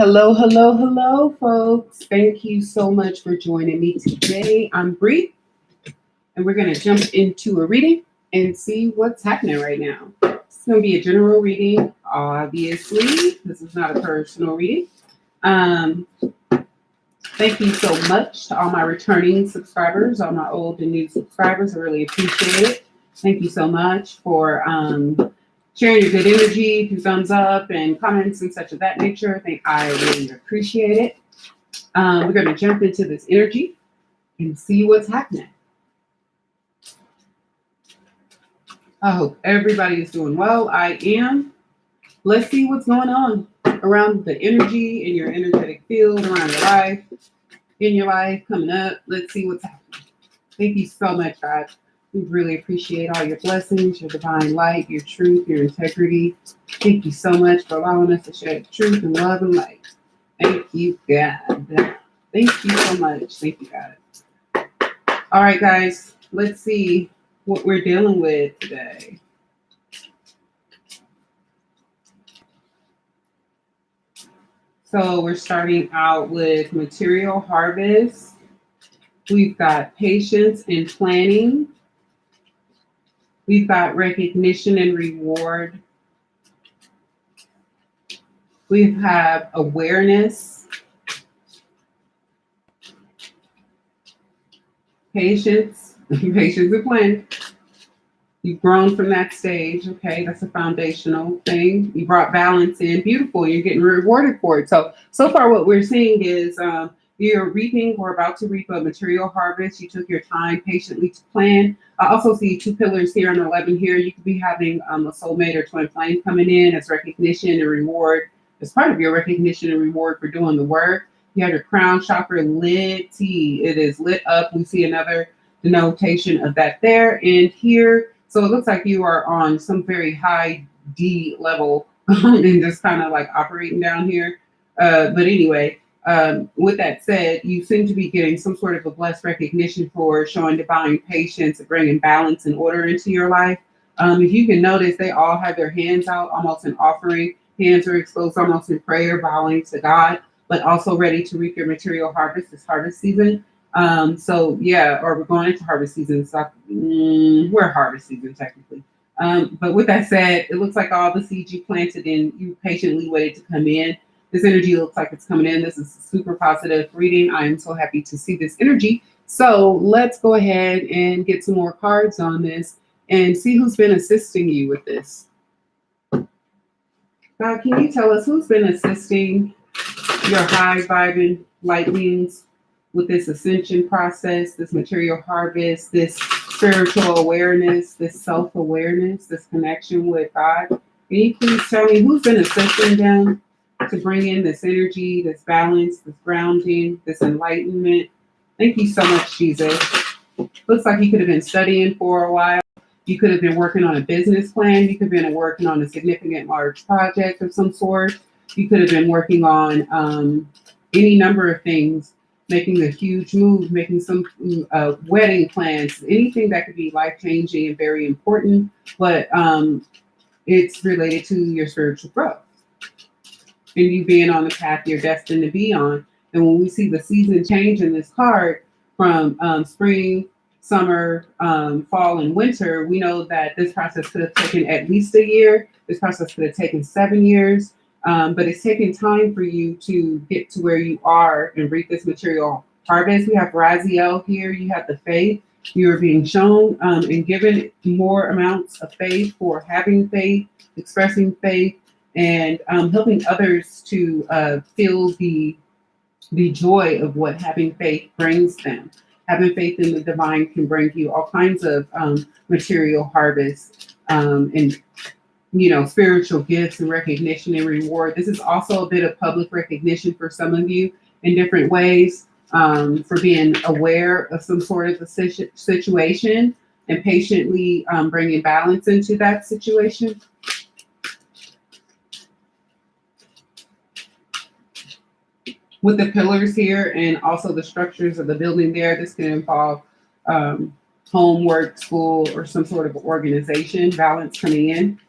Hello, hello, hello, folks. Thank you so much for joining me today. I'm Bree, and we're going to jump into a reading and see what's happening right now. It's going to be a general reading, obviously. This is not a personal reading. Thank you so much to all my returning subscribers, all my old and new subscribers. I really appreciate it. Thank you so much for sharing your good energy through thumbs up and comments and such of that nature. I really appreciate it. We're going to jump into this energy and see what's happening. I hope everybody is doing well. I am. Let's see what's going on around the energy in your energetic field, around your life, in your life, coming up. Let's see what's happening. Thank you so much, God. We really appreciate all your blessings, your divine light, your truth, your integrity. Thank you so much for allowing us to share truth and love and light. Thank you, God. Thank you so much. Thank you, God. All right, guys, let's see what we're dealing with today. So we're starting out with material harvest. We've got patience and planning. We've got recognition and reward. We have awareness, patience, patience and planning. You've grown from that stage. Okay, that's a foundational thing. You brought balance in. Beautiful. You're getting rewarded for it. So far what we're seeing is you're reaping or about to reap a material harvest. You took your time patiently to plan. I also see two pillars here on 11 here. You could be having a soulmate or twin flame coming in as recognition and reward. As part of your recognition and reward for doing the work. You have your crown chakra lit. It is lit up. We see another denotation of that there. And here, so it looks like you are on some very high D level and just kind of like operating down here. But anyway, with that said, you seem to be getting some sort of a blessed recognition for showing divine patience and bringing balance and order into your life. If you can notice, they all have their hands out, almost in offering. Hands are exposed almost in prayer, bowing to God, but also ready to reap your material harvest. It's harvest season. So yeah, or we're going into harvest season. So we're harvest season technically. But with that said, it looks like all the seeds you planted in, you patiently waited to come in. This energy looks like it's coming in. This is a super positive reading. I am so happy to see this energy. So let's go ahead and get some more cards on this and see who's been assisting you with this. God, can you tell us who's been assisting your high vibing light beings with this ascension process, this material harvest, this spiritual awareness, this self-awareness, this connection with God? Can you please tell me who's been assisting them to bring in this energy, this balance, this grounding, this enlightenment? Thank you so much, Jesus. Looks like you could have been studying for a while. You could have been working on a business plan. You could have been working on a significant large project of some sort. You could have been working on any number of things, making a huge move, making some wedding plans, anything that could be life-changing and very important, but it's related to your spiritual growth and you being on the path you're destined to be on. And when we see the season change in this card from spring, summer, fall, and winter, we know that this process could have taken at least a year. This process could have taken 7 years. But it's taking time for you to get to where you are and reap this material harvest. We have Raziel here. You have the faith. You're being shown and given more amounts of faith for having faith, expressing faith, and helping others to feel the joy of what having faith brings them. Having faith in the divine can bring you all kinds of material harvest and spiritual gifts and recognition and reward. This is also a bit of public recognition for some of you in different ways for being aware of some sort of a situation and patiently bringing balance into that situation. With the pillars here and also the structures of the building there, this can involve homework, school, or some sort of organization, balance coming in.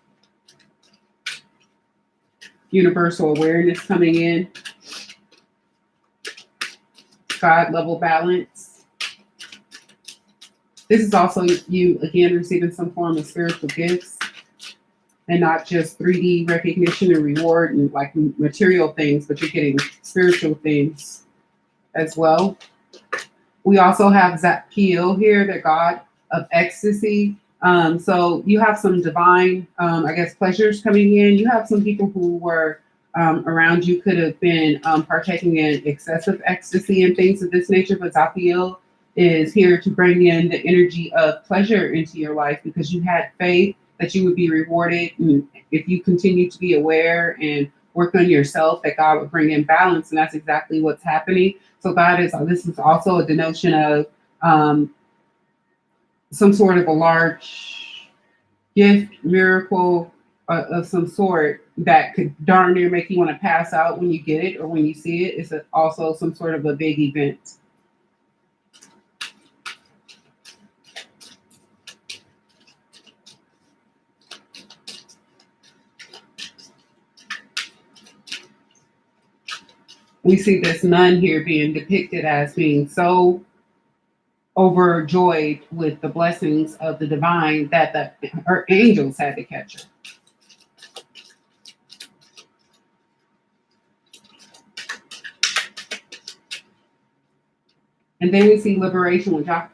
universal awareness coming in, God level balance. This is also you, again, receiving some form of spiritual gifts and not just 3D recognition and reward and like material things, but you're getting spiritual things as well. We also have Zapkiel here, the god of ecstasy. So you have some divine, I guess, pleasures coming in. You have some people who were around you could have been partaking in excessive ecstasy and things of this nature, but Zapkiel is here to bring in the energy of pleasure into your life because you had faith that you would be rewarded. And if you continue to be aware and work on yourself, that God would bring in balance. And that's exactly what's happening. So this is also a denotion of some sort of a large gift, miracle of some sort that could darn near make you want to pass out when you get it or when you see it. It's also some sort of a big event. We see this nun here being depicted as being so overjoyed with the blessings of the divine that her angels had to catch her. And then we see liberation with Jacques.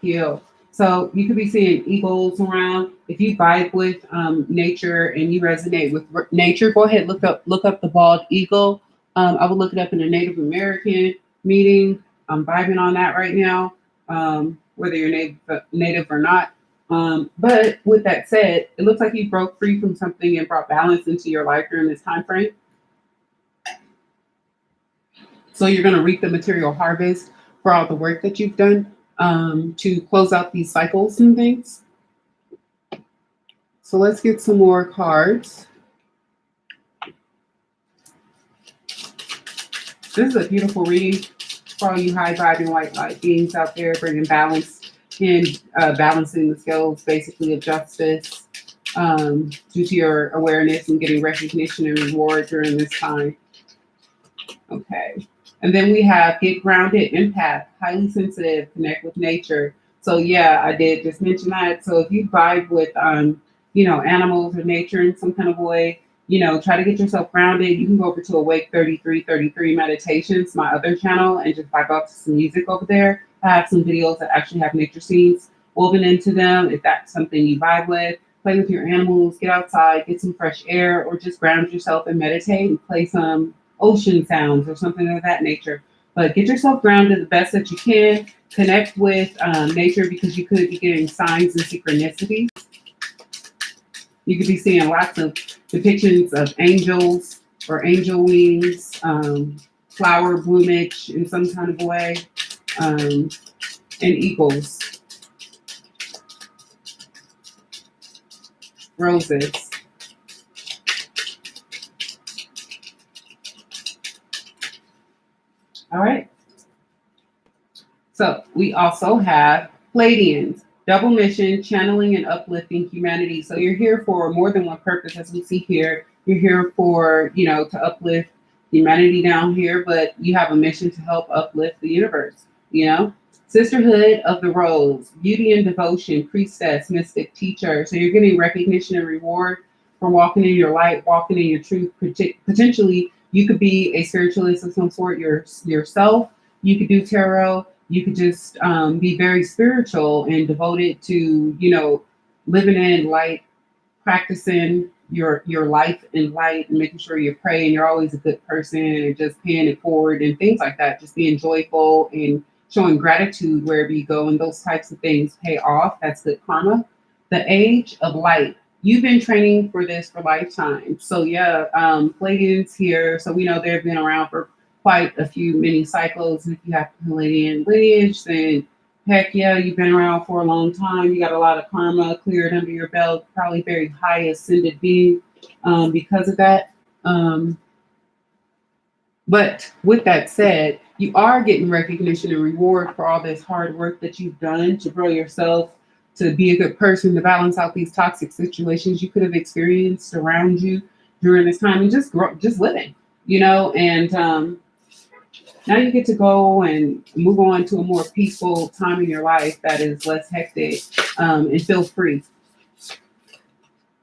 So you could be seeing eagles around. If you vibe with nature and you resonate with nature, go ahead, look up the bald eagle. I would look it up in a Native American meeting. I'm vibing on that right now, whether you're native or not. But with that said, it looks like you broke free from something and brought balance into your life during this time frame. So you're going to reap the material harvest for all the work that you've done to close out these cycles and things. So let's get some more cards. This is a beautiful reading for all you high vibing white light beings out there, bringing balance and balancing the scales basically of justice due to your awareness and getting recognition and reward during this time. Okay. And then we have get grounded, empath, highly sensitive, connect with nature. So yeah, I did just mention that. So if you vibe with, animals or nature in some kind of way, try to get yourself grounded. You can go over to Awake 3333 Meditations, my other channel, and just vibe out to some music over there. I have some videos that actually have nature scenes woven into them. If that's something you vibe with, play with your animals, get outside, get some fresh air, or just ground yourself and meditate and play some ocean sounds or something of that nature. But get yourself grounded the best that you can. Connect with nature because you could be getting signs and synchronicities. You could be seeing lots of depictions of angels or angel wings, flower bloomage in some kind of way, and eagles, roses. All right. So we also have Pleiadians, double mission, channeling and uplifting humanity. So you're here for more than one purpose, as we see here. You're here for, to uplift humanity down here, but you have a mission to help uplift the universe, Sisterhood of the Rose, beauty and devotion, priestess, mystic, teacher. So you're getting recognition and reward for walking in your light, walking in your truth. Potentially, you could be a spiritualist of some sort yourself. You could do tarot. You could just be very spiritual and devoted to, living in light, practicing your life in light, and making sure you're praying. You're always a good person and just paying it forward and things like that. Just being joyful and showing gratitude wherever you go, and those types of things pay off. That's good karma. The age of light. You've been training for this for lifetime. So yeah, Pleiadians here. So we know they've been around for quite a few mini cycles. If you have Pleiadian lineage, then heck yeah, you've been around for a long time. You got a lot of karma cleared under your belt, probably very high ascended being because of that. But with that said, you are getting recognition and reward for all this hard work that you've done to grow yourself, to be a good person, to balance out these toxic situations you could have experienced around you. during this time and just living, and now you get to go and move on to a more peaceful time in your life that is less hectic, and feel free.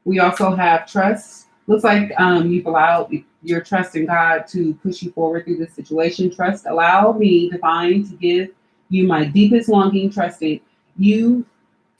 We also have trust. Looks like you've allowed your trust in God to push you forward through this situation. Trust, allow me, divine, to give you my deepest longing, trusting you.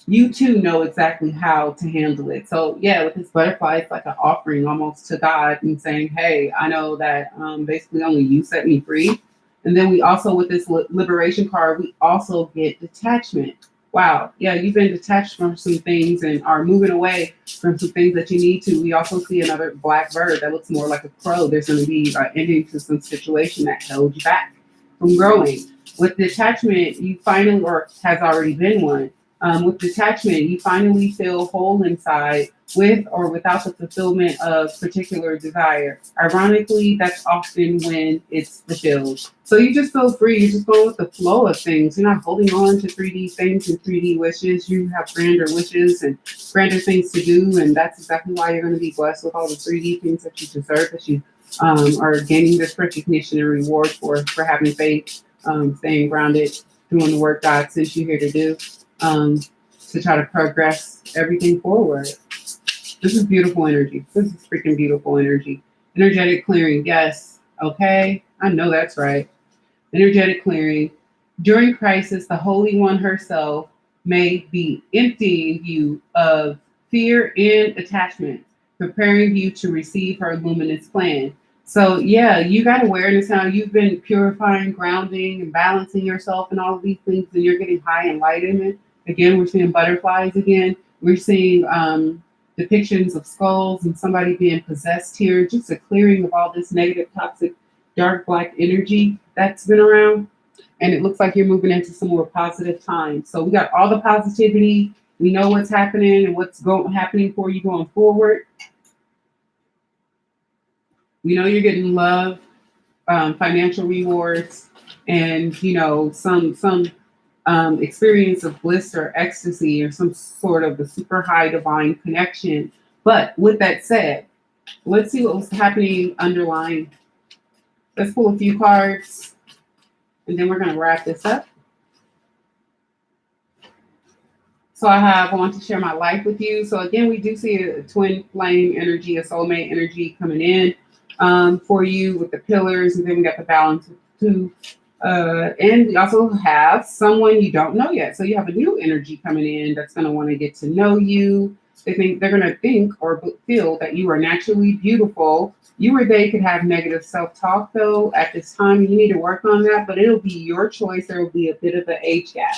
You too know exactly how to handle it. So yeah, with this butterfly, it's like an offering almost to God and saying, "Hey, I know that basically only you set me free." And then we also, with this liberation card, we also get detachment. Wow, yeah, you've been detached from some things and are moving away from some things that you need to. We also see another black bird that looks more like a crow. There's going to be an ending to some situation that held you back from growing. With detachment, you finally, or has already been one. With detachment, you finally feel whole inside with or without the fulfillment of particular desire. Ironically, that's often when it's fulfilled. So you just feel free. You just go with the flow of things. You're not holding on to 3D things and 3D wishes. You have grander wishes and grander things to do. And that's exactly why you're going to be blessed with all the 3D things that you deserve, that you are gaining this recognition and reward for having faith, staying grounded, doing the work God sent you here to do. To try to progress everything forward. This is beautiful energy. This is freaking beautiful energy. Energetic clearing, yes. Okay, I know that's right. Energetic clearing. During crisis, the Holy One herself may be emptying you of fear and attachment, preparing you to receive her luminous plan. So yeah, you got awareness now. You've been purifying, grounding, and balancing yourself and all of these things, and you're getting high enlightenment. Again, we're seeing butterflies again. We're seeing depictions of skulls and somebody being possessed here. Just a clearing of all this negative, toxic, dark black energy that's been around. And it looks like you're moving into some more positive times. So we got all the positivity. We know what's happening and what's happening for you going forward. We know you're getting love, financial rewards, and some experience of bliss or ecstasy or some sort of a super high divine connection. But with that said, let's see what was happening underlying. Let's pull a few cards, and then we're going to wrap this up. So I want to share my life with you. So again, we do see a twin flame energy, a soulmate energy coming in for you with the pillars, and then we got the balance of two. And we also have someone you don't know yet. So you have a new energy coming in that's going to want to get to know you. They're going to think or feel that you are naturally beautiful. You or they could have negative self-talk though at this time. You need to work on that, but it'll be your choice. There will be a bit of an age gap.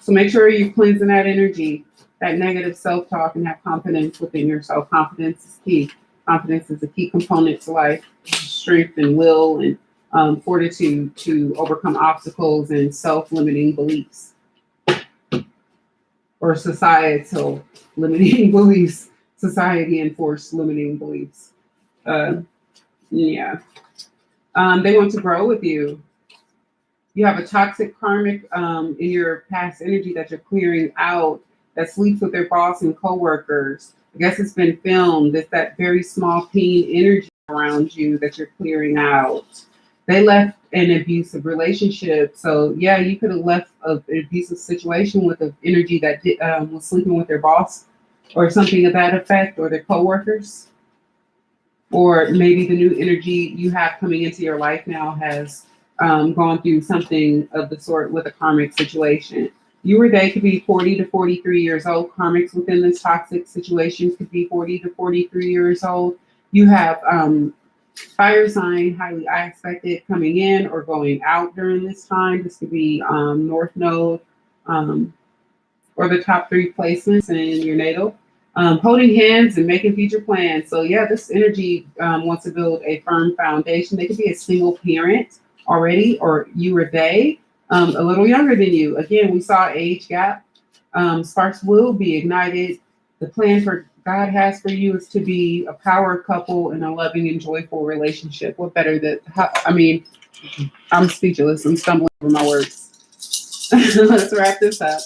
So make sure you're cleansing that energy, that negative self-talk, and have confidence within yourself. Confidence is key. Confidence is a key component to life. Strength and will and fortitude to overcome obstacles and self-limiting beliefs or societal limiting beliefs, society-enforced limiting beliefs. Yeah. They want to grow with you. You have a toxic karmic in your past energy that you're clearing out that sleeps with their boss and coworkers. I guess it's been filmed. It's that very small, pain energy around you that you're clearing out. They left an abusive relationship. So yeah, you could have left an abusive situation with an energy that was sleeping with their boss or something of that effect, or their coworkers. Or maybe the new energy you have coming into your life now has gone through something of the sort with a karmic situation. You or they could be 40 to 43 years old. Karmics within this toxic situation could be 40 to 43 years old. You have fire sign, highly aspected, coming in or going out during this time. This could be North Node or the top 3 placements in your natal. Holding hands and making future plans. So yeah, this energy wants to build a firm foundation. They could be a single parent already, or you or they, a little younger than you. Again, we saw age gap. Sparks will be ignited. The plan for God has for you is to be a power couple in a loving and joyful relationship. What better that? I'm speechless. I'm stumbling over my words. Let's wrap this up.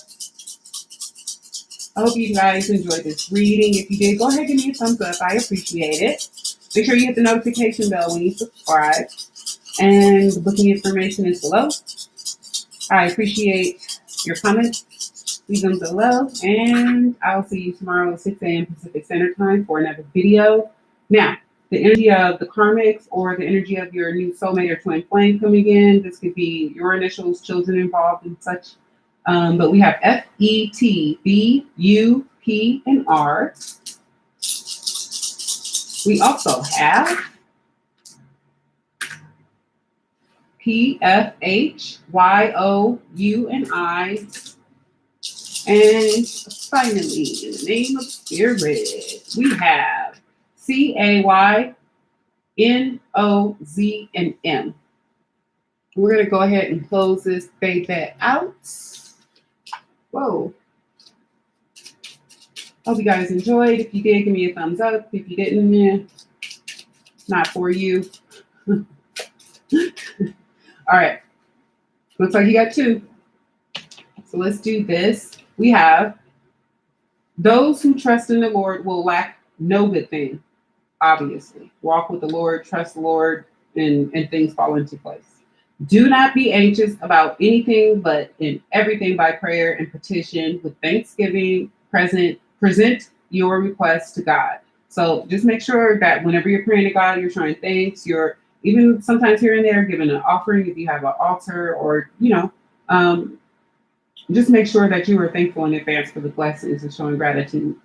I hope you guys enjoyed this reading. If you did, go ahead and give me a thumbs up. I appreciate it. Make sure you hit the notification bell when you subscribe. And the booking information is below. I appreciate your comments. Leave them below. And I'll see you tomorrow at 6 a.m. Pacific Standard Time for another video. Now, the energy of the karmics or the energy of your new soulmate or twin flame coming in. This could be your initials, children involved, and such. But we have F, E, T, B, U, P, and R. We also have P, F, H, Y, O, U, and I. And finally, in the name of Spirit, we have C, A, Y, N, O, Z, and M. We're going to go ahead and close this baby out. Whoa. Hope you guys enjoyed. If you did, give me a thumbs up. If you didn't, yeah, not for you. All right. Looks like you got two. So let's do this. We have those who trust in the Lord will lack no good thing, obviously. Walk with the Lord, trust the Lord, and things fall into place. Do not be anxious about anything, but in everything by prayer and petition with thanksgiving, present your requests to God. So just make sure that whenever you're praying to God, you're showing thanks. You're even sometimes here and there giving an offering if you have an altar, or just make sure that you are thankful in advance for the blessings and showing gratitude.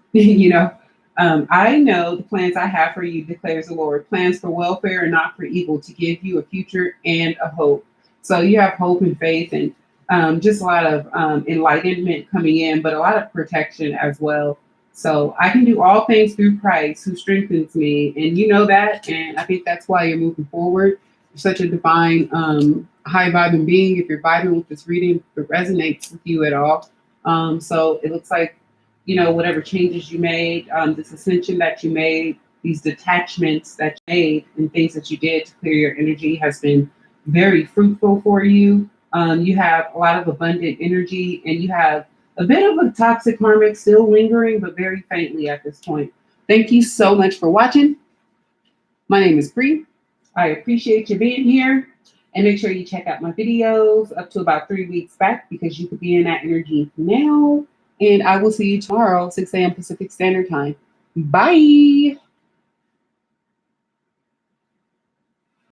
I know the plans I have for you, declares the Lord, plans for welfare and not for evil, to give you a future and a hope. So you have hope and faith, and just a lot of enlightenment coming in, but a lot of protection as well. So I can do all things through Christ who strengthens me. And you know that. And I think that's why you're moving forward. You're such a divine, high vibing being. If you're vibing with this reading, if it resonates with you at all. So it looks like, whatever changes you made, this ascension that you made, these detachments that you made, and things that you did to clear your energy has been very fruitful for you. You have a lot of abundant energy, and you have a bit of a toxic karmic still lingering, but very faintly at this point. Thank you so much for watching. My name is Bree. I appreciate you being here. And make sure you check out my videos up to about 3 weeks back, because you could be in that energy now. And I will see you tomorrow, 6 a.m. Pacific Standard Time. Bye.